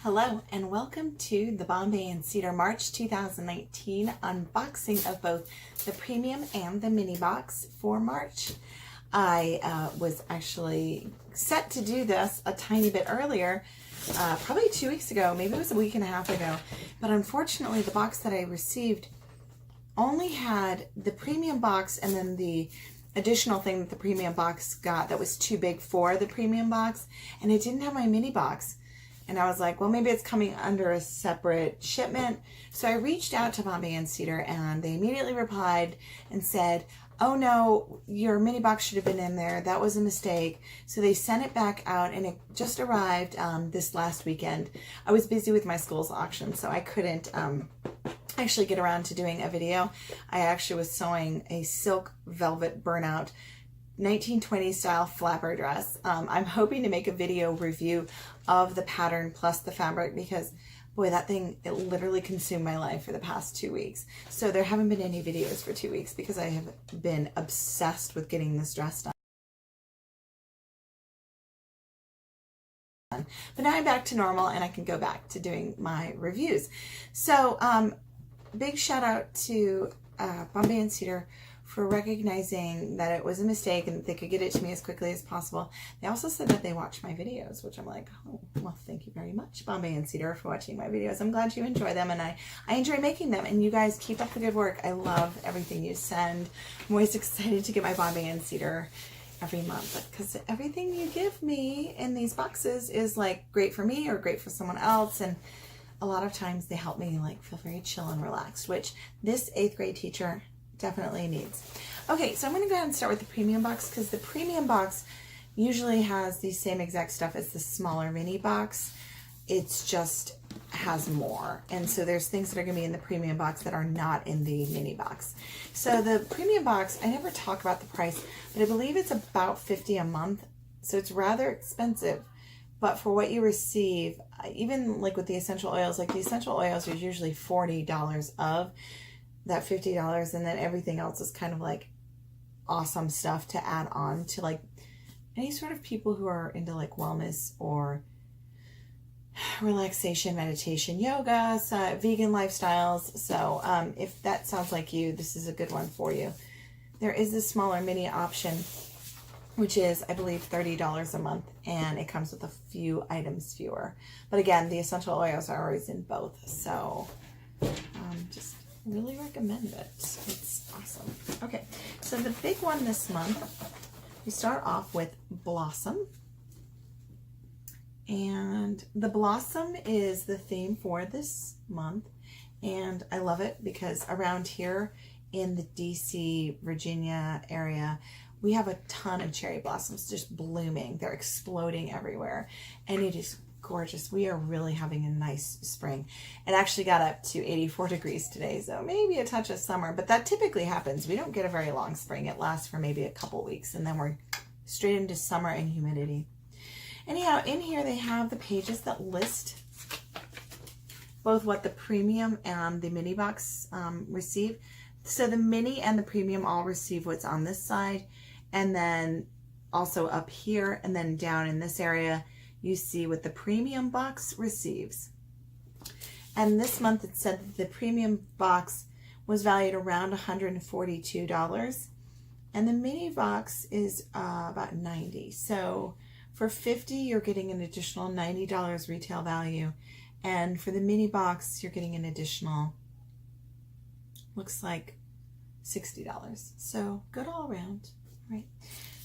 Hello and welcome to the Bombay and Cedar March 2019 unboxing of both the premium and the mini box for March. I was actually set to do this a tiny bit earlier, probably 2 weeks ago, maybe it was a week and a half ago, but unfortunately the box that I received only had the premium box and then the additional thing that the premium box got that was too big for the premium box, and it didn't have my mini box. And I was like, well, maybe it's coming under a separate shipment. So I reached out to Bombay and Cedar and they immediately replied and said, oh no, your mini box should have been in there. That was a mistake. So they sent it back out and it just arrived this last weekend. I was busy with my school's auction, so I couldn't actually get around to doing a video. I actually was sewing a silk velvet burnout 1920s style flapper dress. I'm hoping to make a video review of the pattern plus the fabric because boy, that thing, it literally consumed my life for the past 2 weeks. So there haven't been any videos for 2 weeks because I have been obsessed with getting this dress done. But now I'm back to normal and I can go back to doing my reviews. So big shout out to Bombay and Cedar for recognizing that it was a mistake and that they could get it to me as quickly as possible. They also said that they watch my videos, which I'm like, oh, well, thank you very much, Bombay and Cedar, for watching my videos. I'm glad you enjoy them, and I enjoy making them, and you guys keep up the good work. I love everything you send. I'm always excited to get my Bombay and Cedar every month because everything you give me in these boxes is like great for me or great for someone else, and a lot of times they help me like feel very chill and relaxed, which this 8th grade teacher definitely needs. Okay, so I'm going to go ahead and start with the premium box because the premium box usually has the same exact stuff as the smaller mini box. It's just has more. And so there's things that are going to be in the premium box that are not in the mini box. So the premium box, I never talk about the price, but I believe it's about $50 a month. So it's rather expensive. But for what you receive, even like with the essential oils, like the essential oils are usually $40 of that $50, and then everything else is kind of like awesome stuff to add on to like any sort of people who are into like wellness or relaxation, meditation, yoga, vegan lifestyles. So if that sounds like you, this is a good one for you. There is a smaller mini option, which is, I believe, $30 a month, and it comes with a few items fewer. But again, the essential oils are always in both, so just really recommend it. It's awesome. Okay, so the big one this month, we start off with Blossom. And the Blossom is the theme for this month. And I love it because around here in the DC, Virginia area, we have a ton of cherry blossoms just blooming. They're exploding everywhere. And it is gorgeous. We are really having a nice spring. It actually got up to 84 degrees today, so maybe a touch of summer, but that typically happens. We don't get a very long spring. It lasts for maybe a couple weeks, and then we're straight into summer and humidity. Anyhow, in here they have the pages that list both what the premium and the mini box receive. So the mini and the premium all receive what's on this side, and then also up here and then down in this area you see what the premium box receives. And this month it said that the premium box was valued around $142 and the mini box is about $90. So for $50 you're getting an additional $90 retail value, and for the mini box you're getting an additional, looks like $60. So good all around, right?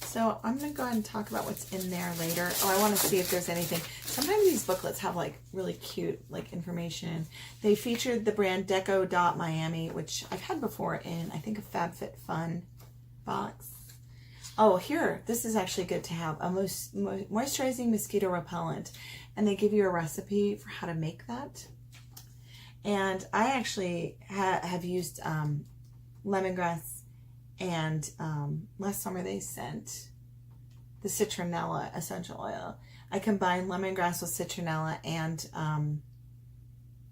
So I'm going to go ahead and talk about what's in there later. Oh, I want to see if there's anything. Sometimes these booklets have like really cute like information. They featured the brand Deco.Miami, which I've had before in, I think, a FabFitFun box. Oh, here, this is actually good to have, a moisturizing mosquito repellent. And they give you a recipe for how to make that. And I actually have used lemongrass, and last summer they sent the citronella essential oil. I combined lemongrass with citronella and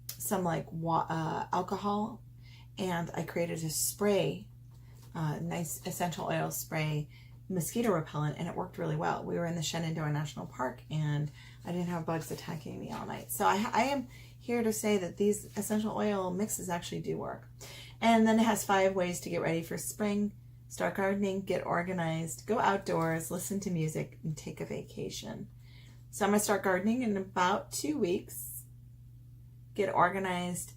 some like alcohol, and I created a spray, nice essential oil spray mosquito repellent, and it worked really well. We were in the Shenandoah National Park, and I didn't have bugs attacking me all night. So I am here to say that these essential oil mixes actually do work. And then it has 5 ways to get ready for spring. Start gardening, get organized, go outdoors, listen to music, and take a vacation. So I'm going to start gardening in about 2 weeks. Get organized.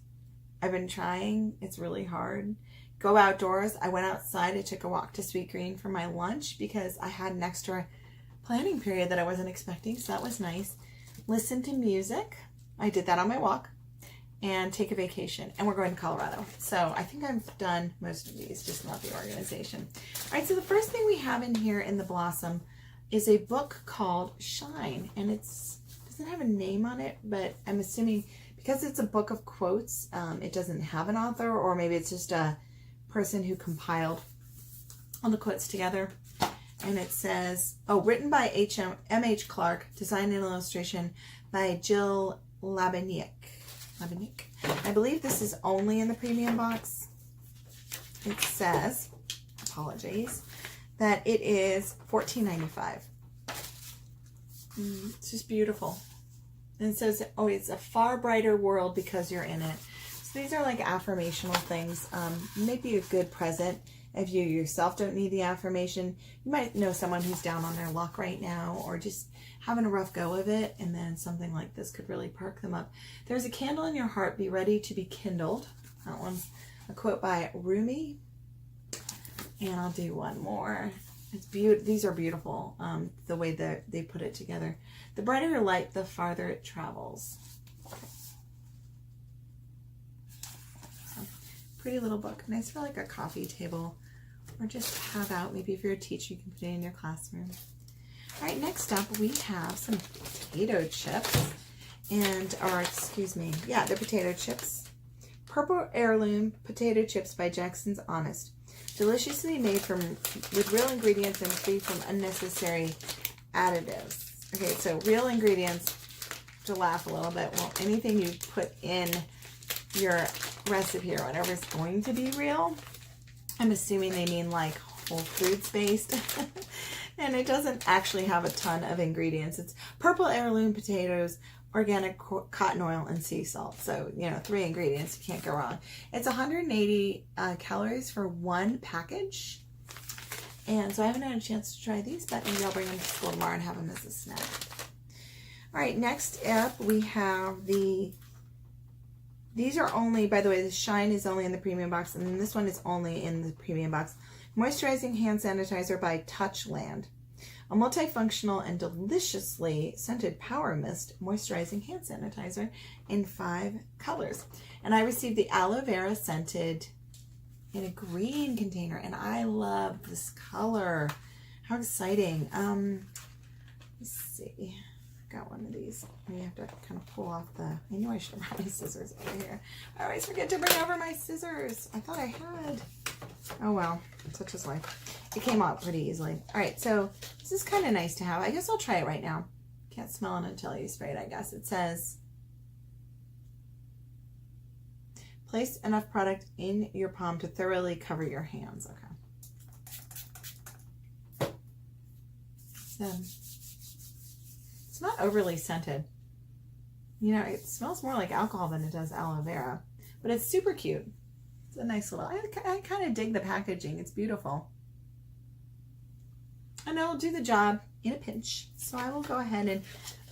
I've been trying. It's really hard. Go outdoors. I went outside. I took a walk to Sweet Green for my lunch because I had an extra planning period that I wasn't expecting, so that was nice. Listen to music. I did that on my walk. And take a vacation. And we're going to Colorado. So I think I've done most of these, just not the organization. All right, so the first thing we have in here in the Blossom is a book called Shine. And it doesn't have a name on it, but I'm assuming because it's a book of quotes, it doesn't have an author, or maybe it's just a person who compiled all the quotes together. And it says, written by M.H. Clark, design and illustration by Jill Labaniuk. I believe this is only in the premium box. It says, apologies, that it is $14.95. It's just beautiful. And it says, it's a far brighter world because you're in it. So these are like affirmational things. Maybe a good present if you yourself don't need the affirmation. You might know someone who's down on their luck right now, or just having a rough go of it, and then something like this could really perk them up. There's a candle in your heart, be ready to be kindled. That one's a quote by Rumi. And I'll do one more. It's beautiful. These are beautiful, the way that they put it together. The brighter your light, the farther it travels. So, pretty little book. Nice for like a coffee table, or just have out. Maybe if you're a teacher, you can put it in your classroom. All right, next up we have some potato chips, they're potato chips. Purple Heirloom Potato Chips by Jackson's Honest. Deliciously made with real ingredients and free from unnecessary additives. Okay, so real ingredients, to laugh a little bit, well, anything you put in your recipe or whatever is going to be real. I'm assuming they mean like Whole Foods based. And it doesn't actually have a ton of ingredients. It's purple heirloom potatoes, organic cotton oil, and sea salt. So, 3 ingredients. You can't go wrong. It's 180 calories for 1 package. And so I haven't had a chance to try these, but maybe I'll bring them to school tomorrow and have them as a snack. All right, next up we have these are only, by the way, the Shine is only in the premium box, and then this one is only in the premium box. Moisturizing hand sanitizer by Touchland. A multifunctional and deliciously scented power mist moisturizing hand sanitizer in 5 colors. And I received the aloe vera scented in a green container, and I love this color. How exciting. Let's see. Got one of these. You have to kind of pull off I knew I should have brought my scissors over here. I always forget to bring over my scissors. I thought I had. Oh well, such is life. It came out pretty easily. All right, so this is kind of nice to have. I guess I'll try it right now. Can't smell it until you spray it, I guess. It says, place enough product in your palm to thoroughly cover your hands. Okay. So, it's not overly scented. It smells more like alcohol than it does aloe vera, but it's super cute. It's a nice little, I kind of dig the packaging. It's beautiful. And it'll do the job in a pinch. So I will go ahead and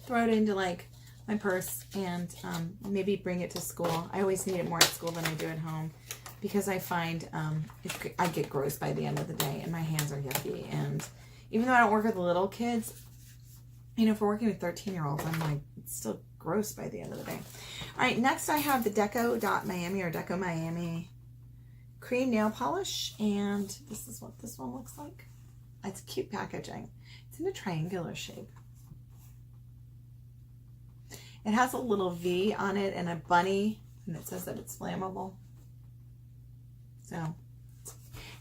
throw it into like my purse and maybe bring it to school. I always need it more at school than I do at home because I find I get gross by the end of the day and my hands are yucky. And even though I don't work with little kids, if we're working with 13-year-olds, I'm like, it's still gross by the end of the day. All right, next I have the Deco Miami cream nail polish, and this is what this one looks like. It's cute packaging. It's in a triangular shape. It has a little V on it and a bunny, and it says that it's flammable. So,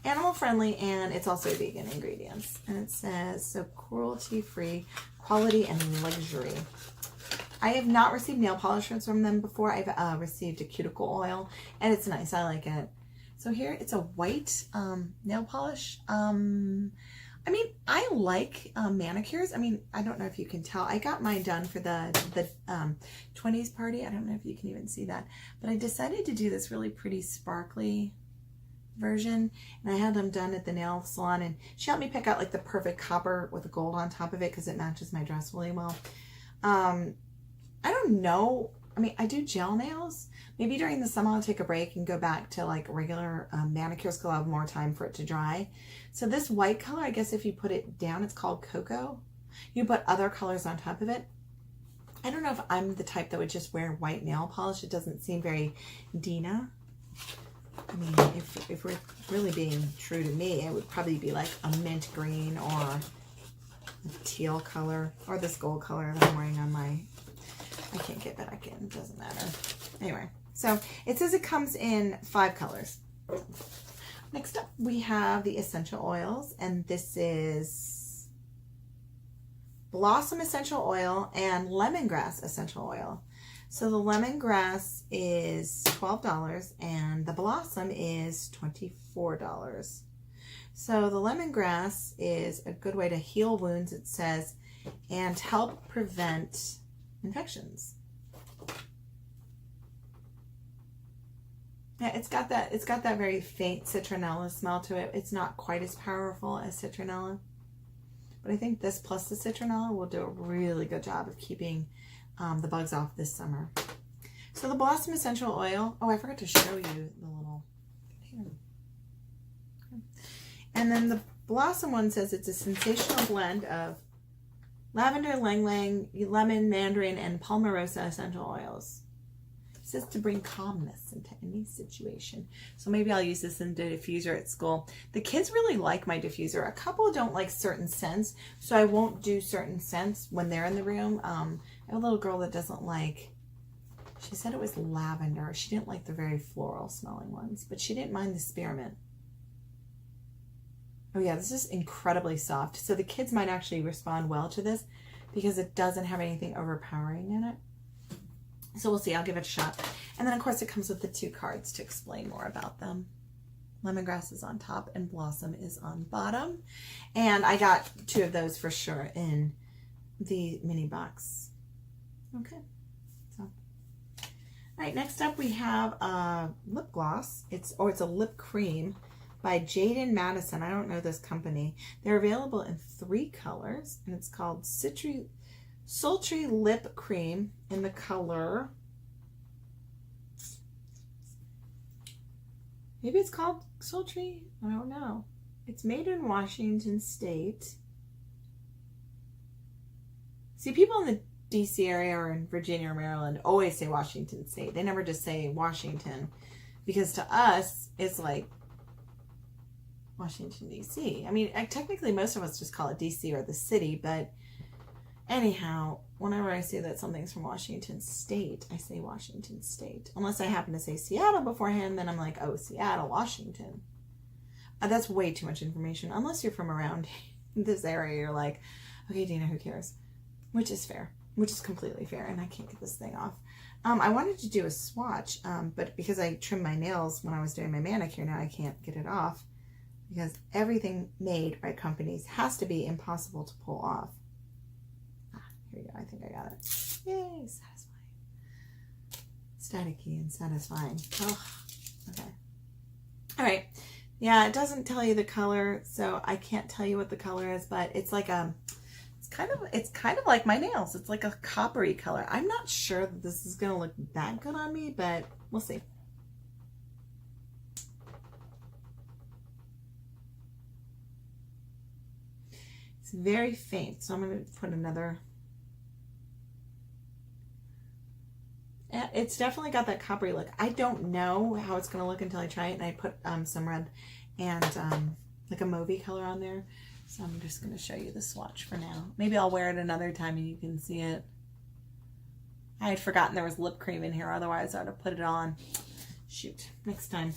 animal friendly, and it's also vegan ingredients. And it says, so cruelty-free, quality, and luxury. I have not received nail polish from them before. I've received a cuticle oil, and it's nice. I like it. So here, it's a white nail polish. I mean, I like manicures. I mean, I don't know if you can tell. I got mine done for the 20s party. I don't know if you can even see that. But I decided to do this really pretty sparkly version. And I had them done at the nail salon. And she helped me pick out like the perfect copper with the gold on top of it because it matches my dress really well. I don't know. I mean, I do gel nails. Maybe during the summer I'll take a break and go back to like regular manicures because I'll have more time for it to dry. So this white color, I guess if you put it down, it's called Cocoa. You put other colors on top of it. I don't know if I'm the type that would just wear white nail polish. It doesn't seem very Dina. I mean, if we're really being true to me, it would probably be like a mint green or a teal color or this gold color that I'm wearing on my... I can't get back in. It doesn't matter. Anyway, so it says it comes in 5 colors. Next up, we have the essential oils, and this is Blossom essential oil and lemongrass essential oil. So the lemongrass is $12 and the blossom is $24. So the lemongrass is a good way to heal wounds, it says, and help prevent infections. Yeah, it's got that very faint citronella smell to it. It's not quite as powerful as citronella, but I think this plus the citronella will do a really good job of keeping the bugs off this summer. So the Blossom essential oil. Oh, I forgot to show you the little container. And then the Blossom one says it's a sensational blend of lavender, ylang-ylang, lemon, mandarin, and palmarosa essential oils. It says to bring calmness into any situation. So maybe I'll use this in the diffuser at school. The kids really like my diffuser. A couple don't like certain scents, so I won't do certain scents when they're in the room. I have a little girl that doesn't like, she said it was lavender. She didn't like the very floral smelling ones, but she didn't mind the spearmint. Oh yeah, this is incredibly soft. So the kids might actually respond well to this because it doesn't have anything overpowering in it. So we'll see, I'll give it a shot. And then of course it comes with the 2 cards to explain more about them. Lemongrass is on top and Blossom is on bottom. And I got 2 of those for sure in the mini box. Okay, so. All right, next up we have a lip gloss. It's a lip cream by Jaden Madison. I don't know this company. They're available in 3 colors, and it's called Sultry Lip Cream in the color, maybe it's called Sultry, I don't know. It's made in Washington State. See, people in the DC area or in Virginia or Maryland always say Washington State. They never just say Washington, because to us, it's like Washington, D.C. I mean, technically most of us just call it D.C. or the city, but anyhow, whenever I say that something's from Washington State, I say Washington State. Unless I happen to say Seattle beforehand, then I'm like, oh, Seattle, Washington. That's way too much information. Unless you're from around this area, you're like, okay, Dina, who cares? Which is fair, which is completely fair, and I can't get this thing off. I wanted to do a swatch, but because I trimmed my nails when I was doing my manicure, now I can't get it off. Because everything made by companies has to be impossible to pull off. Here we go. I think I got it. Yay, satisfying. Staticky and satisfying. Oh, okay. All right. Yeah, it doesn't tell you the color, so I can't tell you what the color is, but it's like it's kind of like my nails. It's like a coppery color. I'm not sure that this is gonna look that good on me, but we'll see. It's very faint, so I'm going to put another. It's definitely got that coppery look. I don't know how it's going to look until I try it, and I put some red and like a mauvey color on there. So I'm just going to show you the swatch for now. Maybe I'll wear it another time and you can see it. I had forgotten there was lip cream in here, otherwise I would have put it on. Shoot, next time.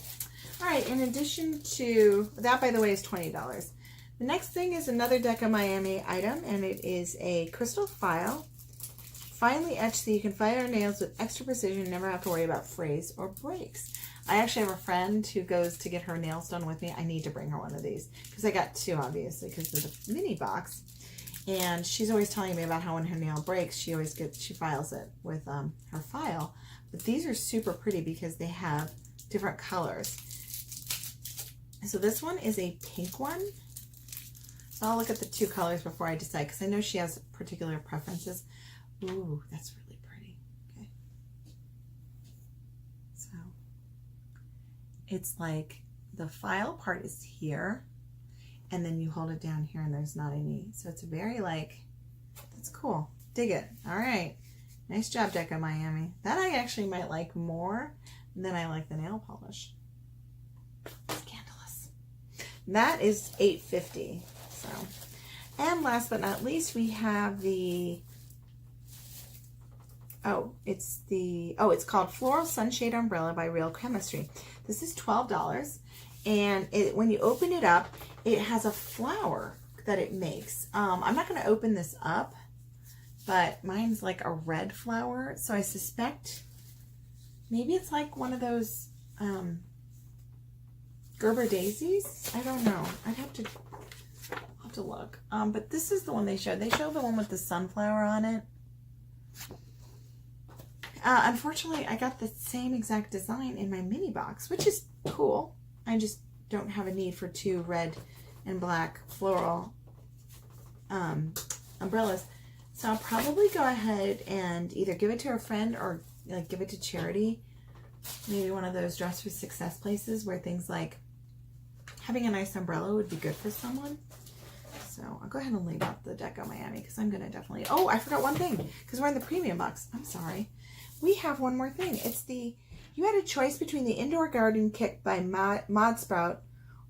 All right, in addition to that, by the way, is $20. The next thing is another Deca Miami item, and it is a crystal file, finely etched so you can file your nails with extra precision and never have to worry about frays or breaks. I actually have a friend who goes to get her nails done with me. I need to bring her one of these because I got two, obviously, because of the mini box. And she's always telling me about how when her nail breaks, she files it with her file. But these are super pretty because they have different colors. So this one is a pink one. So I'll look at the two colors before I decide because I know she has particular preferences. Ooh, that's really pretty. Okay. So it's like the file part is here, and then you hold it down here and there's not any. So it's very like, that's cool. Dig it. All right. Nice job, Deco Miami. That I actually might like more than I like the nail polish. Scandalous. That is $8.50. So, and last but not least, we have the, it's called Floral Sunshade Umbrella by Real Chemistry. This is $12. And when you open it up, it has a flower that it makes. I'm not going to open this up, but mine's like a red flower. So I suspect maybe it's like one of those Gerber daisies. I don't know. I'll have to look. But this is the one they showed. They showed the one with the sunflower on it. Unfortunately, I got the same exact design in my mini box, which is cool. I just don't have a need for two red and black floral umbrellas. So I'll probably go ahead and either give it to a friend or like give it to charity. Maybe one of those Dress for Success places where things like having a nice umbrella would be good for someone. So I'll go ahead and leave out the Deco Miami because I'm going to definitely... Oh, I forgot one thing because we're in the premium box. I'm sorry. We have one more thing. It's the... You had a choice between the Indoor Garden Kit by Mod Sprout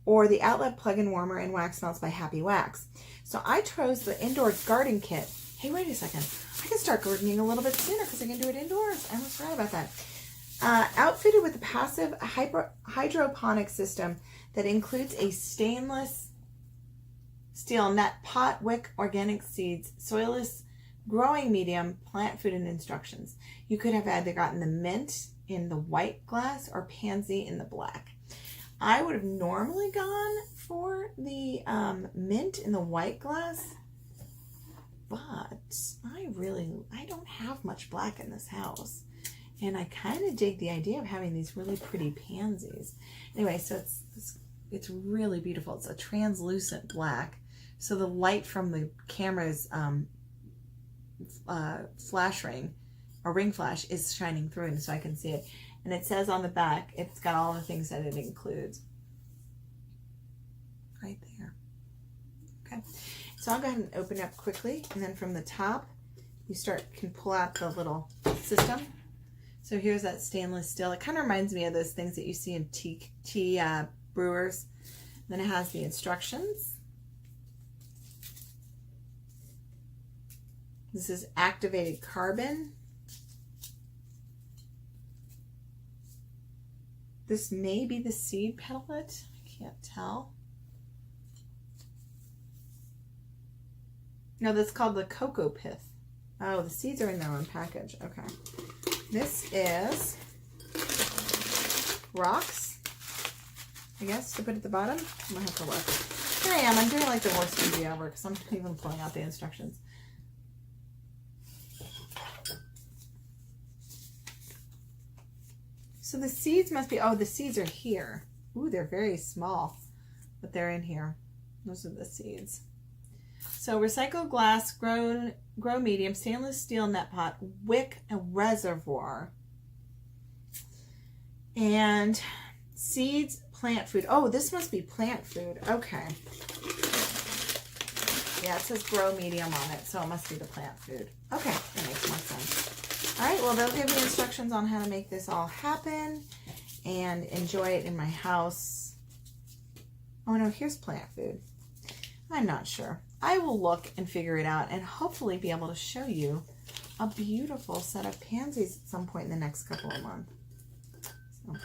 or the Outlet Plug-in Warmer and Wax Melts by Happy Wax. So I chose the Indoor Garden Kit. Hey, wait a second. I can start gardening a little bit sooner because I can do it indoors. I almost forgot about that. Outfitted with a passive hydroponic system that includes a stainless steel net pot, wick, organic seeds, soilless growing medium, plant food, and instructions. You could have either gotten the mint in the white glass or pansy in the black. I would have normally gone for the mint in the white glass, but I don't have much black in this house. And I kind of dig the idea of having these really pretty pansies. Anyway, so it's really beautiful. It's a translucent black. So the light from the camera's flash ring, or ring flash, is shining through, and so I can see it. And it says on the back, it's got all the things that it includes. Right there. Okay. So I'll go ahead and open it up quickly, and then from the top, you can pull out the little system. So here's that stainless steel. It kind of reminds me of those things that you see in tea brewers. Then it has the instructions. This is activated carbon. This may be the seed pellet. I can't tell. No, that's called the cocoa pith. Oh, the seeds are in their own package. Okay. This is rocks, I guess, to put at the bottom. I'm going to have to look. Here I am. I'm doing like the worst video ever because I'm not even pulling out the instructions. So the seeds must be, oh, the seeds are here. Ooh, they're very small, but they're in here. Those are the seeds. So recycled glass, grow medium, stainless steel net pot, wick, and reservoir. And seeds, plant food. Oh, this must be plant food. Okay. Yeah, it says grow medium on it, so it must be the plant food. Okay, that makes more sense. All right, well, they'll give you instructions on how to make this all happen and enjoy it in my house. Oh, no, here's plant food. I'm not sure. I will look and figure it out and hopefully be able to show you a beautiful set of pansies at some point in the next couple of months. So,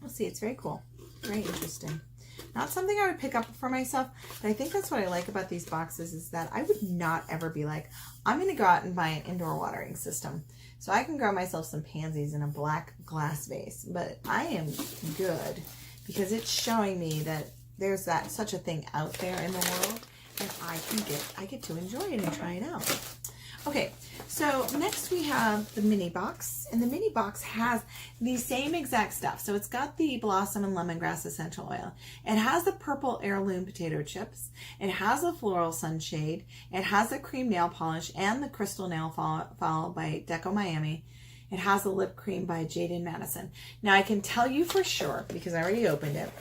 we'll see. It's very cool. Very interesting. Not something I would pick up for myself, but I think that's what I like about these boxes is that I would not ever be like, I'm going to go out and buy an indoor watering system. So I can grow myself some pansies in a black glass vase, but I am good because it's showing me that there's such a thing out there in the world, and I get to enjoy it and try it out. Okay, so next we have the mini box, and the mini box has the same exact stuff. So it's got the blossom and lemongrass essential oil. It has the purple heirloom potato chips. It has the floral sunshade. It has the cream nail polish and the crystal nail file by Deco Miami. It has the lip cream by Jaden Madison. Now I can tell you for sure, because I already opened it,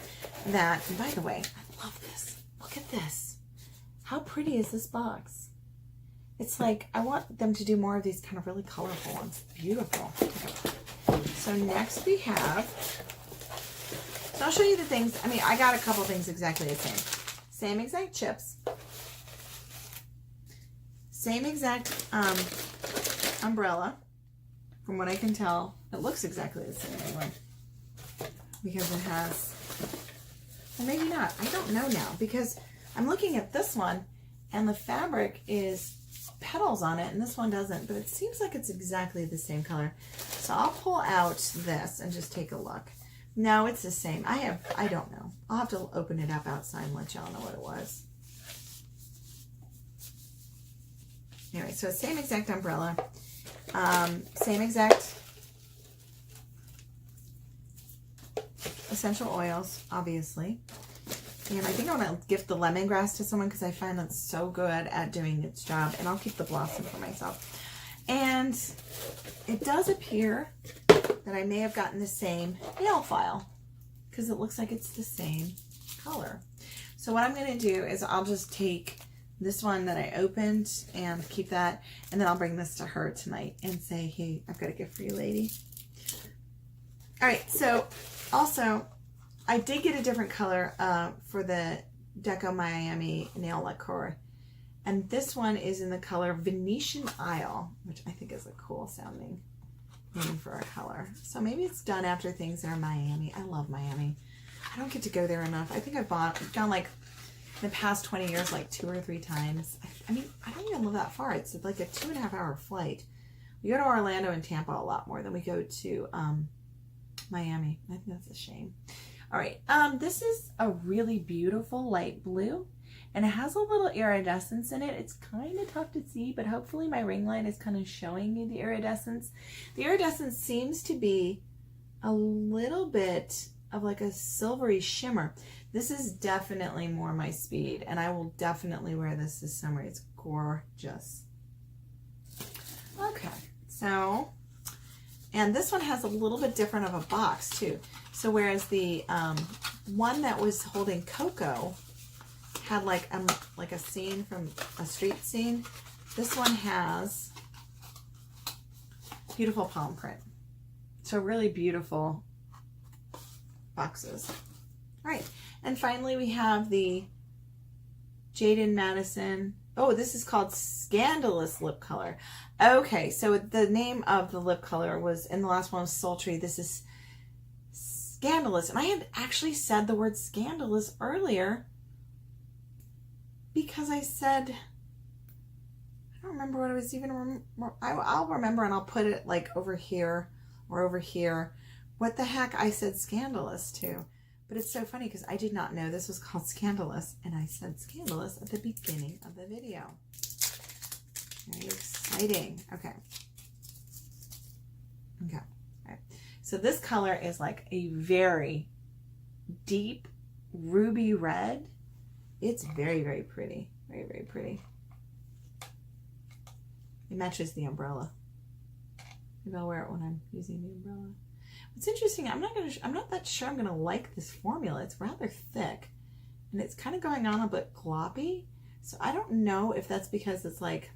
that, and by the way, I love this. Look at this. How pretty is this box? It's like, I want them to do more of these kind of really colorful ones. Beautiful. Okay. So next we have, so I'll show you the things. I mean, I got a couple things exactly the same. Same exact chips. Same exact umbrella. From what I can tell, it looks exactly the same anyway. Because it has, well maybe not. I don't know now. Because I'm looking at this one and the fabric is petals on it and this one doesn't, but it seems like it's exactly the same color. So I'll pull out this and just take a look. No, it's the same. I don't know. I'll have to open it up outside and let y'all know what it was. Anyway, so same exact umbrella, same exact essential oils, obviously. And I think I want to gift the lemongrass to someone because I find that's so good at doing its job. And I'll keep the blossom for myself. And it does appear that I may have gotten the same nail file because it looks like it's the same color. So what I'm going to do is I'll just take this one that I opened and keep that. And then I'll bring this to her tonight and say, hey, I've got a gift for you, lady. All right. So also, I did get a different color for the Deco Miami Nail Lacquer. And this one is in the color Venetian Isle, which I think is a cool sounding name for a color. So maybe it's done after things that are Miami. I love Miami. I don't get to go there enough. I think I've gone like in the past 20 years, like 2 or 3 times. I mean, I don't even live that far. It's like a 2.5 hour flight. We go to Orlando and Tampa a lot more than we go to Miami. I think that's a shame. All right, this is a really beautiful light blue, and it has a little iridescence in it. It's kind of tough to see, but hopefully my ring light is kind of showing you the iridescence. The iridescence seems to be a little bit of like a silvery shimmer. This is definitely more my speed, and I will definitely wear this summer. It's gorgeous. Okay, so, and this one has a little bit different of a box too. So whereas the one that was holding Coco had like a scene from a street scene, this one has beautiful palm print. So really beautiful boxes. All right, and finally we have the Jaden Madison. Oh, this is called Scandalous Lip Color. Okay, so the name of the lip color was, in the last one was Sultry. This is Scandalous. And I had actually said the word scandalous earlier because I said, I don't remember what I was even, I'll remember and I'll put it like over here or over here. What the heck I said scandalous to. But it's so funny because I did not know this was called Scandalous, and I said scandalous at the beginning of the video. Very exciting. Okay. Okay. All right. So this color is like a very deep ruby red. It's very, very pretty. Very, very pretty. It matches the umbrella. Maybe I'll wear it when I'm using the umbrella. What's interesting, I'm not that sure I'm gonna like this formula. It's rather thick and it's kind of going on a bit gloppy. So I don't know if that's because it's like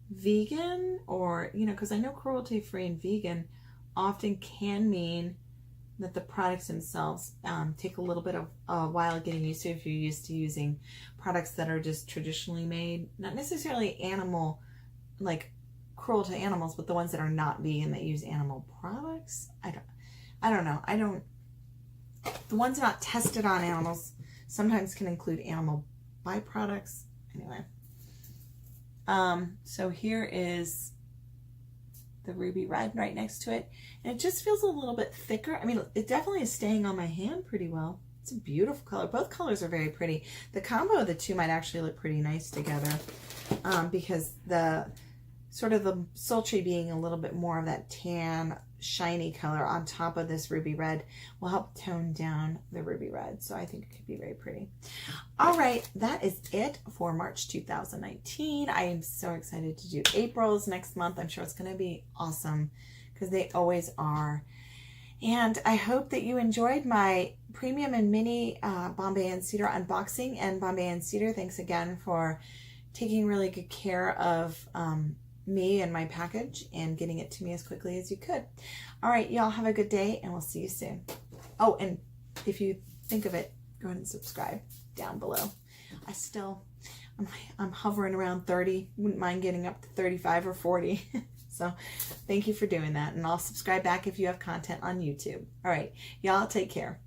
vegan or, you know, because I know cruelty free and vegan often can mean that the products themselves take a little bit of a while getting used to if you're used to using products that are just traditionally made, not necessarily animal, like cruel to animals, but the ones that are not vegan that use animal products. I don't know. the ones not tested on animals sometimes can include animal byproducts. Anyway, so here is the ruby red right next to it, and it just feels a little bit thicker. I mean, it definitely is staying on my hand pretty well. It's a beautiful color. Both colors are very pretty. The combo of the two might actually look pretty nice together, because the sort of the sultry being a little bit more of that tan, shiny color on top of this ruby red will help tone down the ruby red. So I think it could be very pretty. All right, that is it for March 2019. I am so excited to do April's next month. I'm sure it's going to be awesome because they always are. And I hope that you enjoyed my premium and mini Bombay and Cedar unboxing. And Bombay and Cedar, thanks again for taking really good care of me and my package and getting it to me as quickly as you could. All right, y'all have a good day and we'll see you soon. Oh, and if you think of it, go ahead and subscribe down below. I'm hovering around 30. Wouldn't mind getting up to 35 or 40. So thank you for doing that. And I'll subscribe back if you have content on YouTube. All right, y'all take care.